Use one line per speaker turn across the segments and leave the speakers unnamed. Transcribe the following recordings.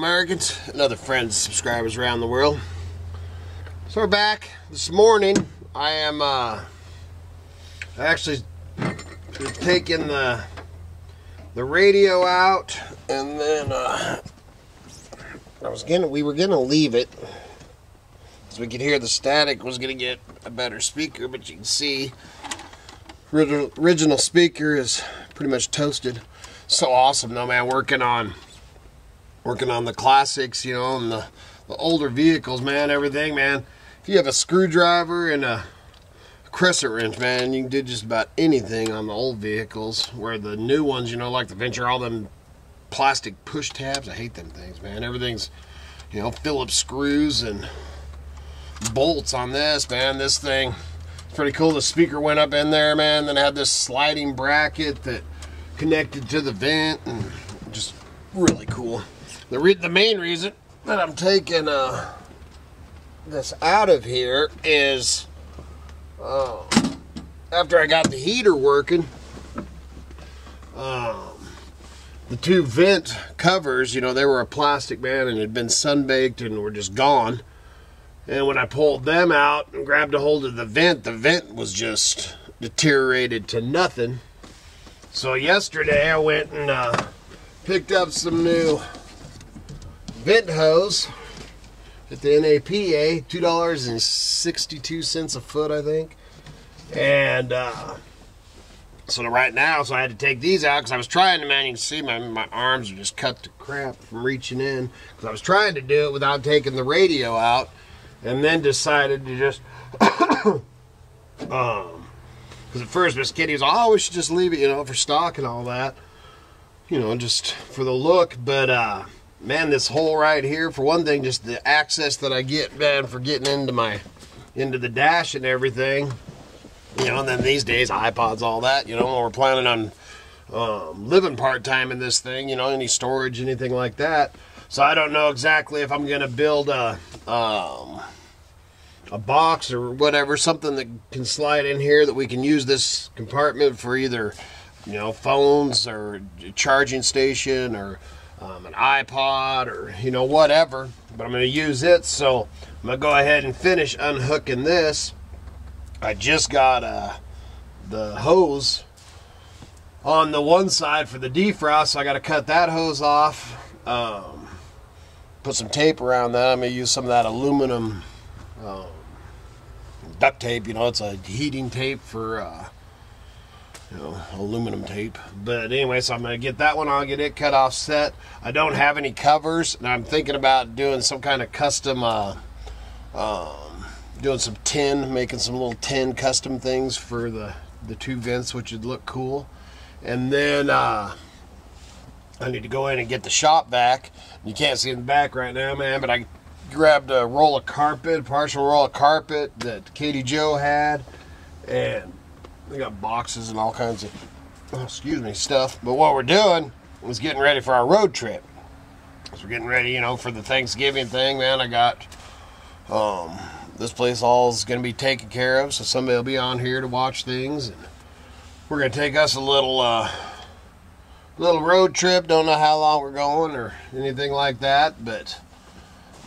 Americans and other friends and subscribers around the world. So we're back this morning. I am actually taking the radio out, and then we were gonna leave it so we could hear the static. Was gonna get a better speaker, but you can see original speaker is pretty much toasted. So awesome though, man. Working on the classics, you know, and the older vehicles, man. Everything, man. If you have a screwdriver and a crescent wrench, man, you can do just about anything on the old vehicles. Where the new ones, you know, like the Venture, all them plastic push tabs, I hate them things, man. Everything's, you know, Phillips screws and bolts on this, man. This thing, it's pretty cool. The speaker went up in there, man. Then it had this sliding bracket that connected to the vent, and just really cool. The main reason that I'm taking this out of here is after I got the heater working, the two vent covers, you know, they were a plastic, man, and had been sun-baked and were just gone. And when I pulled them out and grabbed a hold of the vent was just deteriorated to nothing. So yesterday I went and picked up some new vent hose at the NAPA, $2.62 a foot, I think. And so right now, I had to take these out because I was trying to, man, you can see my arms are just cut to crap from reaching in, because I was trying to do it without taking the radio out, and then decided to just because at first Miss Kitty was, oh, we should just leave it, you know, for stock and all that, you know, just for the look. But man, this hole right here, for one thing, just the access that I get, man, for getting into the dash and everything, you know. And then these days, iPods, all that, you know, when we're planning on living part-time in this thing, you know, any storage, anything like that. So I don't know exactly if I'm gonna build a box or whatever, something that can slide in here that we can use this compartment for either, you know, phones or a charging station or an iPod or, you know, whatever. But I'm going to use it, so I'm going to go ahead and finish unhooking this. I just got the hose on the one side for the defrost, so I got to cut that hose off, put some tape around that. I'm going to use some of that aluminum duct tape, you know, it's a heating tape for you know, aluminum tape. But anyway, so I'm going to get that one on, get it cut off set. I don't have any covers, and I'm thinking about doing some kind of custom, doing some tin, making some little tin custom things for the two vents, which would look cool. And then I need to go in and get the shop vac. You can't see in the back right now, man, but I grabbed a roll of carpet, a partial roll of carpet that Katie Joe had, and they got boxes and all kinds of, stuff. But what we're doing was getting ready for our road trip. So we're getting ready, you know, for the Thanksgiving thing, man. I got this place all is going to be taken care of, so somebody will be on here to watch things, and we're going to take us a little road trip. Don't know how long we're going or anything like that, but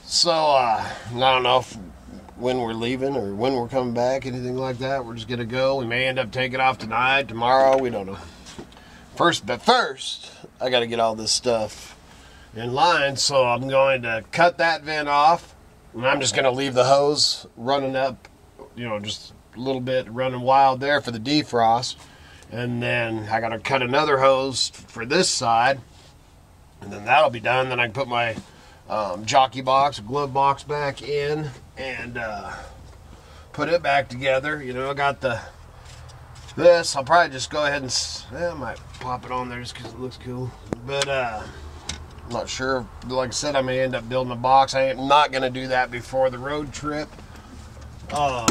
so I don't know when we're leaving or when we're coming back, anything like that. We're just gonna go. We may end up taking off tonight, tomorrow, we don't know. First, I gotta get all this stuff in line, so I'm going to cut that vent off, and I'm just gonna leave the hose running up, you know, just a little bit running wild there for the defrost. And then I gotta cut another hose for this side, and then that'll be done. Then I can put my jockey box, glove box back in, and put it back together. You know, I got this. I'll probably just go ahead and I might pop it on there just because it looks cool. But I'm not sure. Like I said, I may end up building a box. I am not going to do that before the road trip. We're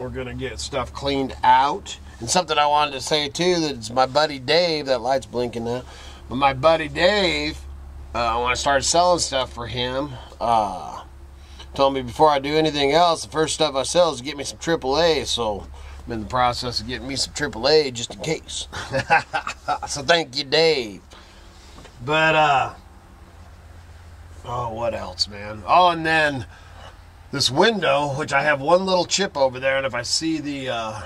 going to get stuff cleaned out. And something I wanted to say too, that it's my buddy Dave. That light's blinking now. But my buddy Dave, when I started selling stuff for him, told me before I do anything else, the first stuff I sell is to get me some AAA. So I'm in the process of getting me some AAA just in case. So thank you, Dave. But Oh, what else, man? Oh, and then this window, which I have one little chip over there, and if I see the,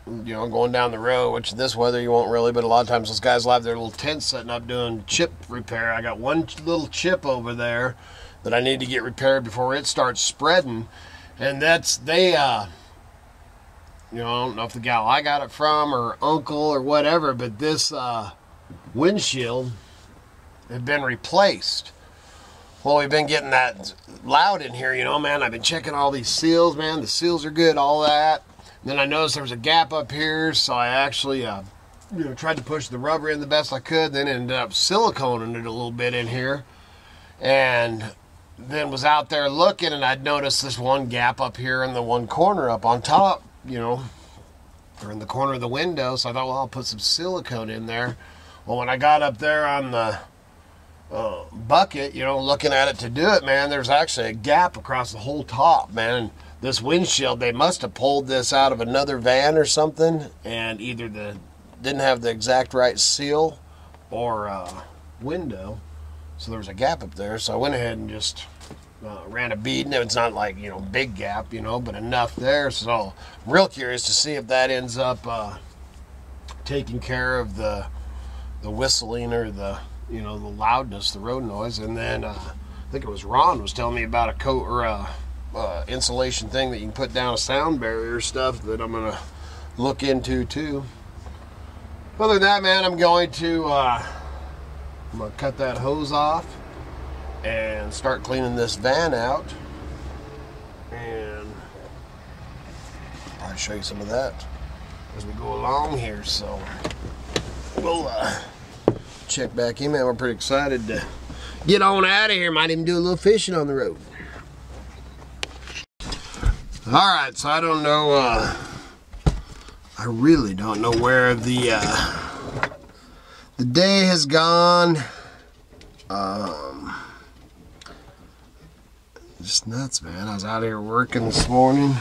you know, going down the road, which this weather you won't really, but a lot of times those guys will have their little tent setting up doing chip repair. I got one little chip over there that I need to get repaired before it starts spreading. And that's, you know, I don't know if the gal I got it from or uncle or whatever, but this windshield had been replaced. Well, we've been getting that loud in here, you know, man. I've been checking all these seals, man. The seals are good, all that. And then I noticed there was a gap up here, so I actually, you know, tried to push the rubber in the best I could, then ended up siliconing it a little bit in here. And then was out there looking, and I'd noticed this one gap up here in the one corner up on top, you know, or in the corner of the window. So I thought, well, I'll put some silicone in there. Well, when I got up there on the bucket, you know, looking at it to do it, man, there's actually a gap across the whole top, man. And this windshield, they must have pulled this out of another van or something, and either didn't have the exact right seal or window, so there was a gap up there. So I went ahead and just ran a bead, and it's not like, you know, big gap, you know, but enough there. So I'm real curious to see if that ends up taking care of the whistling or the, you know, the loudness, the road noise. And then I think it was Ron was telling me about a coat or a insulation thing that you can put down a sound barrier stuff that I'm gonna look into too. Other than that, man, I'm gonna cut that hose off and start cleaning this van out, and I'll show you some of that as we go along here. So we'll check back in, man. We're pretty excited to get on out of here. Might even do a little fishing on the road. Alright, so I don't know, I really don't know where the day has gone. Just nuts, man. I was out here working this morning.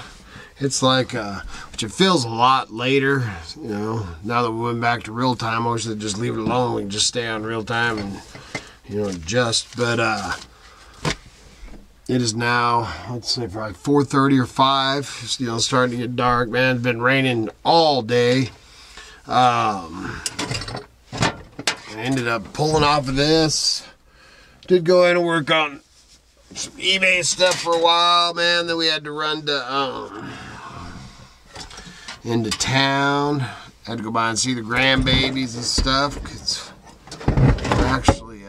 It's like, which it feels a lot later, you know, now that we went back to real time. I wish they'd just leave it alone. We can just stay on real time and, you know, adjust. But, it is now, let's say, probably 4:30 or 5. It's, you know, starting to get dark, man. It's been raining all day. I ended up pulling off of this. Did go in and work on some eBay stuff for a while, man. Then we had to run to into town. Had to go by and see the grandbabies and stuff. Cause we're actually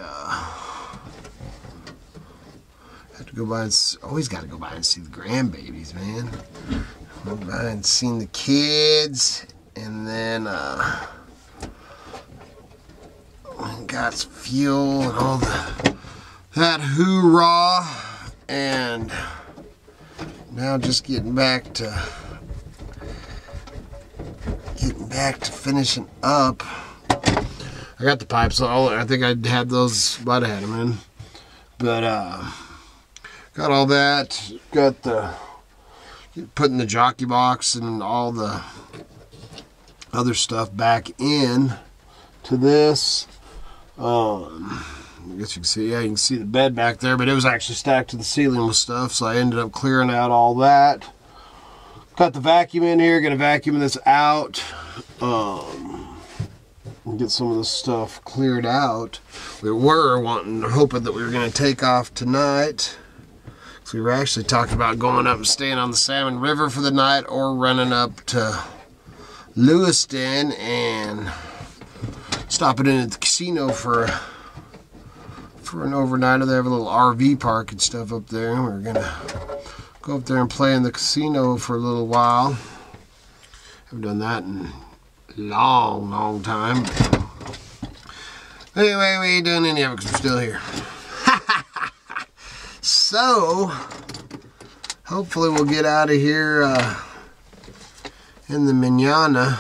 go by and always got to go by and see the grandbabies, man. Went by and seen the kids, and then got some fuel and all that hoorah, and now just getting back to finishing up. I got the pipes, so I think I had those, but I had them in, but got all that, got the putting the jockey box and all the other stuff back in to this. I guess you can see, yeah, you can see the bed back there, but it was actually stacked to the ceiling with stuff, so I ended up clearing out all that. Got the vacuum in here, gonna vacuum this out, and get some of this stuff cleared out. We were hoping that we were gonna take off tonight. So we were actually talking about going up and staying on the Salmon River for the night, or running up to Lewiston and stopping in at the casino for an overnighter. They have a little RV park and stuff up there. We're gonna go up there and play in the casino for a little while. Haven't done that in a long time. Anyway, we ain't doing any of it because we're still here. So, hopefully we'll get out of here in the manana.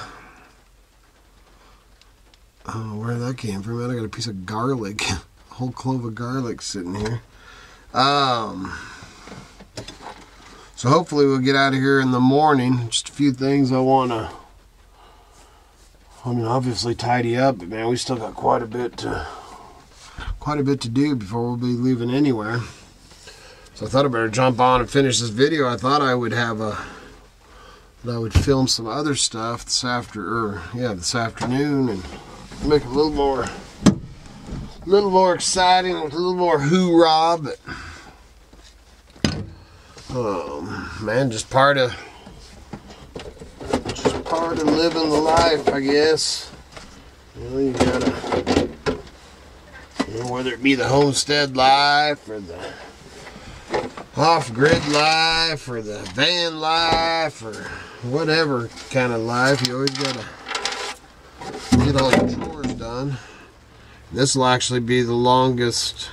I don't know where that came from, man. I got a piece of garlic, a whole clove of garlic sitting here. So hopefully we'll get out of here in the morning. Just a few things I want to, obviously tidy up, but man, we still got quite a bit to quite a bit to do before we'll be leaving anywhere. So I thought I better jump on and finish this video. I thought I would have that I would film some other stuff this afternoon and make it a little more exciting with a little more hoorah, but man, just part of living the life, I guess. You know, you gotta, whether it be the homestead life or the off-grid life or the van life or whatever kind of life, you always gotta get all your chores done. This will actually be the longest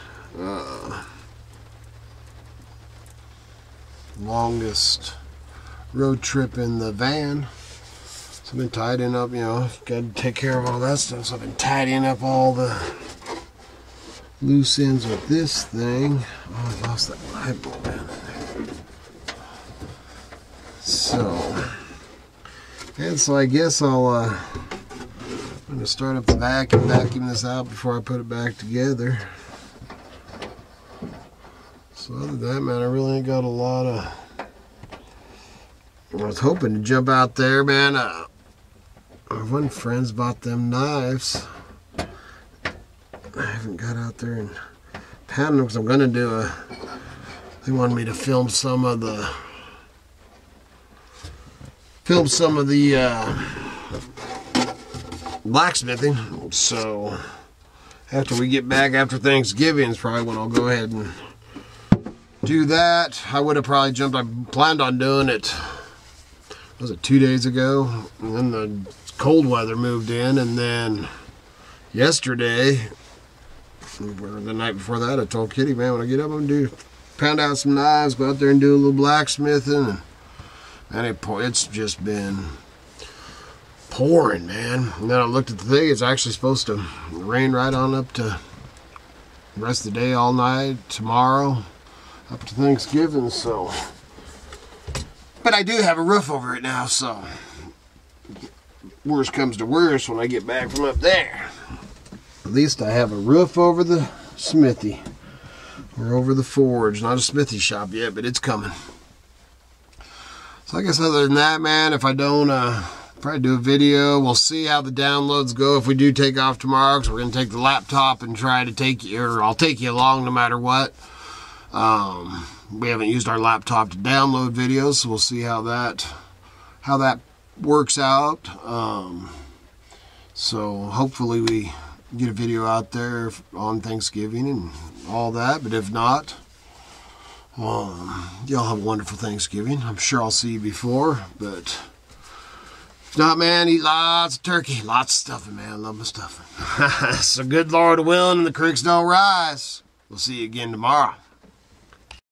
road trip in the van. So I've been tidying up, you know, got to take care of all that stuff. So I've been tidying up all the loose ends with this thing. Oh, I lost that light bulb down in there. So, and so I guess I'm going to start up the vac and vacuum this out before I put it back together. So other than that, man, I really ain't got a lot of... I was hoping to jump out there, man. One of friends bought them knives. I haven't got out there and pounded them because I'm going to do they wanted me to film some of the blacksmithing. So after we get back after Thanksgiving is probably when I'll go ahead and do that. I would have probably jumped. I planned on doing it. Was it 2 days ago? And then the cold weather moved in, and then yesterday, or the night before that, I told Kitty, man, when I get up, I'm gonna pound out some knives, go out there and do a little blacksmithing, and it's just been pouring, man. And then I looked at the thing; it's actually supposed to rain right on up to the rest of the day, all night, tomorrow, up to Thanksgiving. So, but I do have a roof over it now, so worst comes to worst when I get back from up there. At least I have a roof over the smithy, or over the forge. Not a smithy shop yet, but it's coming. So I guess other than that, man, if I don't probably do a video, we'll see how the downloads go if we do take off tomorrow, because we're going to take the laptop and try to take you, or I'll take you along no matter what. We haven't used our laptop to download videos, so we'll see how that works out. So hopefully we get a video out there on Thanksgiving and all that, but if not, y'all have a wonderful Thanksgiving. I'm sure I'll see you before, but if not, man, eat lots of turkey, lots of stuffing, man. I love my stuffing. So good Lord willing and the creeks don't rise. We'll see you again tomorrow.